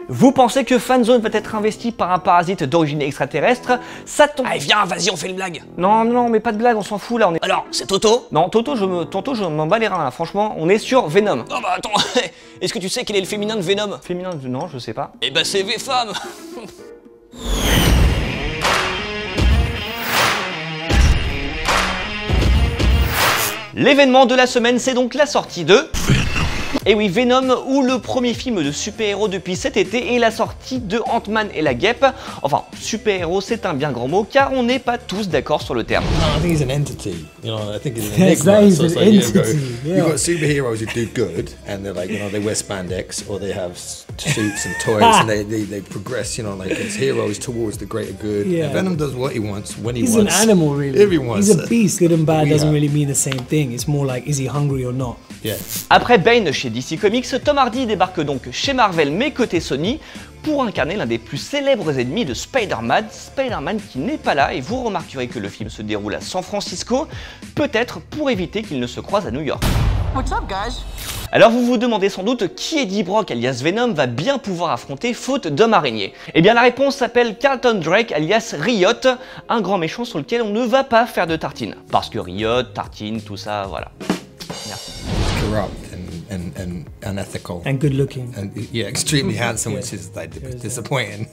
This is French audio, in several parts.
Vous pensez que Fanzone va être investi par un parasite d'origine extraterrestre? Ça tombe... Allez viens, vas-y, on fait une blague. Non, mais pas de blague, on s'en fout là, on est... Alors, c'est Toto? Non, Toto, je m'en bats les reins là, franchement, on est sur Venom. Oh bah attends, est-ce que tu sais quel est le féminin de Venom? Féminin, non, je sais pas. Eh bah c'est V-Femme. L'événement de la semaine, c'est donc la sortie de... Et oui, Venom, ou le premier film de super-héros depuis cet été, et la sortie de Ant-Man et la Guêpe. Enfin, super-héros, c'est un bien grand mot, car on n'est pas tous d'accord sur le terme. I think he's an entity. You know, I think he's an Yes, enigma. that is So it's an like, entity, yeah. you've got superheroes who do good, and they're like, you know, they wear spandex or they have suits and toys, and they progress, you know, like as heroes towards the greater good. Yeah. And Venom does what he wants when he He's wants. an animal, really. Everyone. He's a beast. Good and bad We doesn't are. really mean the same thing. It's more like, is he hungry or not? Yeah. Après Bane chez DC Comics, Tom Hardy débarque donc chez Marvel mais côté Sony pour incarner l'un des plus célèbres ennemis de Spider-Man, Spider-Man qui n'est pas là, et vous remarquerez que le film se déroule à San Francisco, peut-être pour éviter qu'il ne se croise à New York. What's up, guys? Alors vous vous demandez sans doute qui Eddie Brock alias Venom va bien pouvoir affronter faute d'homme araignée. Eh bien la réponse s'appelle Carlton Drake alias Riot, un grand méchant sur lequel on ne va pas faire de tartine. Parce que Riot, tartine, tout ça, voilà. Merci. Corrupt and unethical. And good looking. And yeah, extremely handsome, which is like disappointing.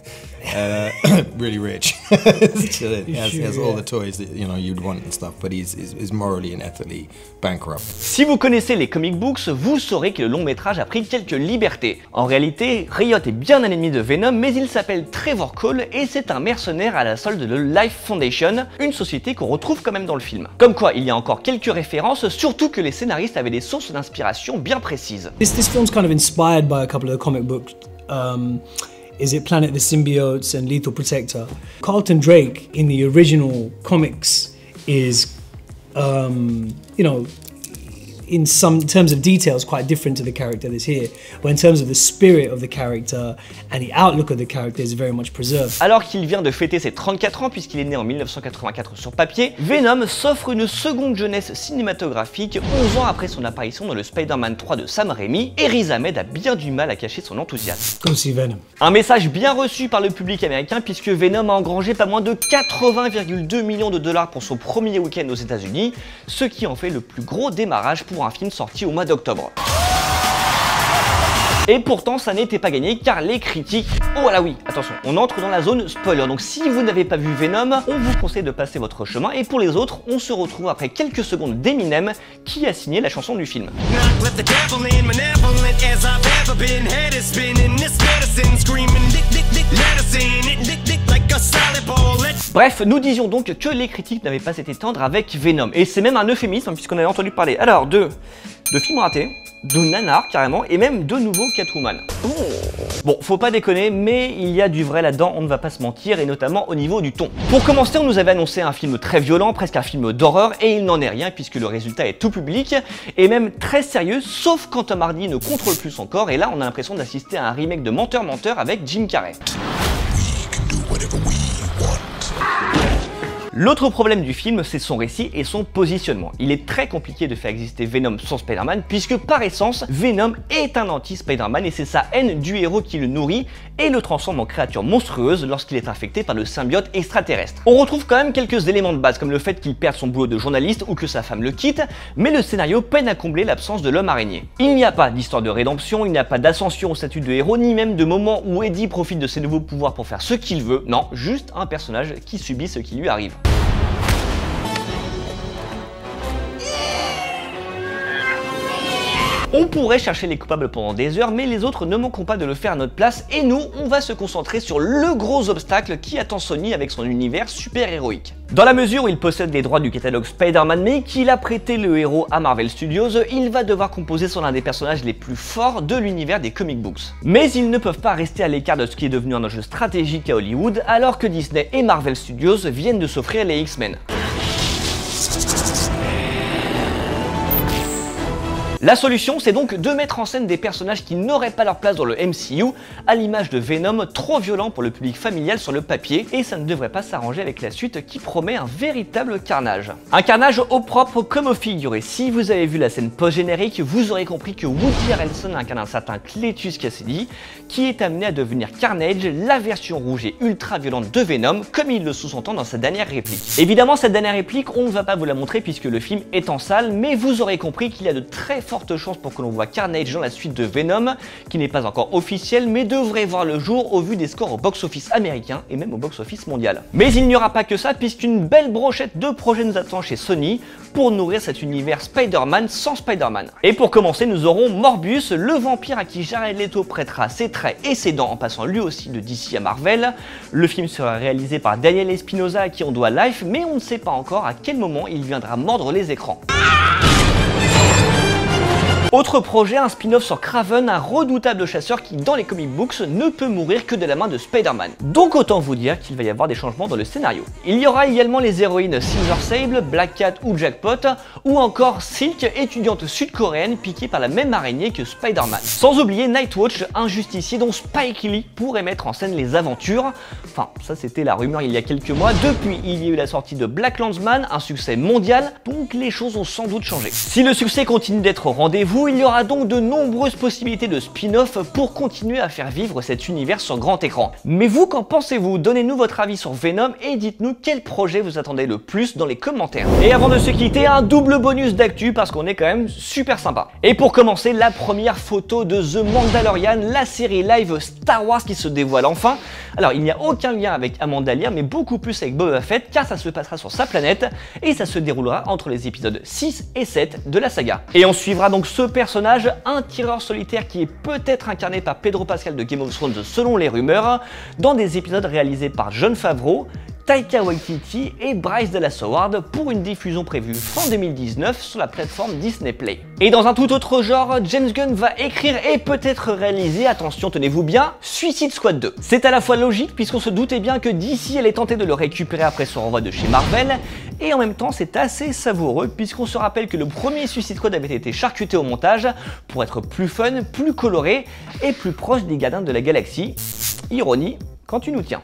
Really rich. He has all the toys that you know you'd want and stuff, but he's morally and ethically bankrupt. Si vous connaissez les comic books, vous saurez que le long métrage a pris quelques libertés. En réalité, Riot est bien un ennemi de Venom, mais il s'appelle Trevor Cole et c'est un mercenaire à la solde de Life Foundation, une société qu'on retrouve quand même dans le film. Comme quoi, il y a encore quelques références, surtout que les scénaristes avaient des sources d'inspiration bien précises. This film's kind of inspired by a couple of the comic books. Is it Planet the Symbiotes and Lethal Protector? Carlton Drake in the original comics is, you know, in some terms of details quite different to the character that's here, but in terms of the spirit of the character and the outlook of the character is very much preserved. Alors qu'il vient de fêter ses 34 ans puisqu'il est né en 1984 sur papier, Venom s'offre une seconde jeunesse cinématographique 11 ans après son apparition dans le Spider-Man 3 de Sam Raimi, et Riz Ahmed a bien du mal à cacher son enthousiasme. Go see Venom. Un message bien reçu par le public américain puisque Venom a engrangé pas moins de 80,2 millions de dollars pour son premier week-end aux États-Unis, ce qui en fait le plus gros démarrage pour un film sorti au mois d'octobre. Et pourtant ça n'était pas gagné car les critiques... Oh là oui, attention, on entre dans la zone spoiler, donc si vous n'avez pas vu Venom, on vous conseille de passer votre chemin, et pour les autres, on se retrouve après quelques secondes d'Eminem qui a signé la chanson du film. Bref, nous disions donc que les critiques n'avaient pas été tendres avec Venom, et c'est même un euphémisme puisqu'on avait entendu parler alors de films ratés, de nanar carrément, et même de nouveau Catwoman. Bon, faut pas déconner, mais il y a du vrai là-dedans, on ne va pas se mentir, et notamment au niveau du ton. Pour commencer, on nous avait annoncé un film très violent, presque un film d'horreur, et il n'en est rien puisque le résultat est tout public, et même très sérieux, sauf quand Tom Hardy ne contrôle plus son corps, et là on a l'impression d'assister à un remake de Menteur Menteur avec Jim Carrey. L'autre problème du film, c'est son récit et son positionnement. Il est très compliqué de faire exister Venom sans Spider-Man, puisque par essence, Venom est un anti-Spider-Man et c'est sa haine du héros qui le nourrit et le transforme en créature monstrueuse lorsqu'il est infecté par le symbiote extraterrestre. On retrouve quand même quelques éléments de base, comme le fait qu'il perde son boulot de journaliste ou que sa femme le quitte, mais le scénario peine à combler l'absence de l'homme araignée. Il n'y a pas d'histoire de rédemption, il n'y a pas d'ascension au statut de héros, ni même de moment où Eddie profite de ses nouveaux pouvoirs pour faire ce qu'il veut, non, juste un personnage qui subit ce qui lui arrive. On pourrait chercher les coupables pendant des heures, mais les autres ne manqueront pas de le faire à notre place, et nous, on va se concentrer sur le gros obstacle qui attend Sony avec son univers super-héroïque. Dans la mesure où il possède les droits du catalogue Spider-Man, mais qu'il a prêté le héros à Marvel Studios, il va devoir composer sur l'un des personnages les plus forts de l'univers des comic books. Mais ils ne peuvent pas rester à l'écart de ce qui est devenu un enjeu stratégique à Hollywood, alors que Disney et Marvel Studios viennent de s'offrir les X-Men. La solution, c'est donc de mettre en scène des personnages qui n'auraient pas leur place dans le MCU, à l'image de Venom, trop violent pour le public familial sur le papier, et ça ne devrait pas s'arranger avec la suite qui promet un véritable carnage. Un carnage au propre comme au figuré. Si vous avez vu la scène post-générique, vous aurez compris que Woody Harrelson incarne un certain Cletus Cassidy, qui est amené à devenir Carnage, la version rouge et ultra violente de Venom, comme il le sous-entend dans sa dernière réplique. Évidemment, cette dernière réplique, on ne va pas vous la montrer puisque le film est en salle, mais vous aurez compris qu'il y a de très fortes chances pour que l'on voit Carnage dans la suite de Venom, qui n'est pas encore officielle, mais devrait voir le jour au vu des scores au box-office américain et même au box-office mondial. Mais il n'y aura pas que ça, puisqu'une belle brochette de projets nous attend chez Sony pour nourrir cet univers Spider-Man sans Spider-Man. Et pour commencer, nous aurons Morbius, le vampire à qui Jared Leto prêtera ses traits et ses dents en passant lui aussi de DC à Marvel. Le film sera réalisé par Daniel Espinosa à qui on doit Life, mais on ne sait pas encore à quel moment il viendra mordre les écrans. Autre projet, un spin-off sur Kraven, un redoutable chasseur qui, dans les comic books, ne peut mourir que de la main de Spider-Man. Donc autant vous dire qu'il va y avoir des changements dans le scénario. Il y aura également les héroïnes Silver Sable, Black Cat ou Jackpot, ou encore Silk, étudiante sud-coréenne piquée par la même araignée que Spider-Man. Sans oublier Nightwatch, un justicier dont Spike Lee pourrait mettre en scène les aventures. Enfin, ça c'était la rumeur il y a quelques mois. Depuis, il y a eu la sortie de Black Landsman, un succès mondial, donc les choses ont sans doute changé. Si le succès continue d'être au rendez-vous, il y aura donc de nombreuses possibilités de spin-off pour continuer à faire vivre cet univers sur grand écran. Mais vous, qu'en pensez-vous? Donnez-nous votre avis sur Venom et dites-nous quel projet vous attendez le plus dans les commentaires. Et avant de se quitter, un double bonus d'actu parce qu'on est quand même super sympa. Et pour commencer, la première photo de The Mandalorian, la série live Star Wars qui se dévoile enfin. Alors il n'y a aucun lien avec Amanda Lear, mais beaucoup plus avec Boba Fett car ça se passera sur sa planète et ça se déroulera entre les épisodes 6 et 7 de la saga. Et on suivra donc ce personnage, un tireur solitaire qui est peut-être incarné par Pedro Pascal de Game of Thrones selon les rumeurs, dans des épisodes réalisés par Jon Favreau, Taika Waititi et Bryce Dallas Howard pour une diffusion prévue fin 2019 sur la plateforme Disney Play. Et dans un tout autre genre, James Gunn va écrire et peut-être réaliser, attention tenez-vous bien, Suicide Squad 2. C'est à la fois logique puisqu'on se doutait bien que DC allait tenter de le récupérer après son renvoi de chez Marvel, et en même temps c'est assez savoureux puisqu'on se rappelle que le premier Suicide Squad avait été charcuté au montage pour être plus fun, plus coloré et plus proche des Gardiens de la Galaxie. Ironie, quand tu nous tiens.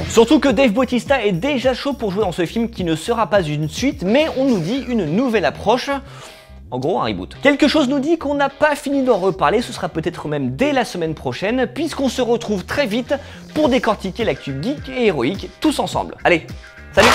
Surtout que Dave Bautista est déjà chaud pour jouer dans ce film qui ne sera pas une suite, mais on nous dit une nouvelle approche. En gros, un reboot. Quelque chose nous dit qu'on n'a pas fini d'en reparler, ce sera peut-être même dès la semaine prochaine, puisqu'on se retrouve très vite pour décortiquer l'actu geek et héroïque tous ensemble. Allez, salut!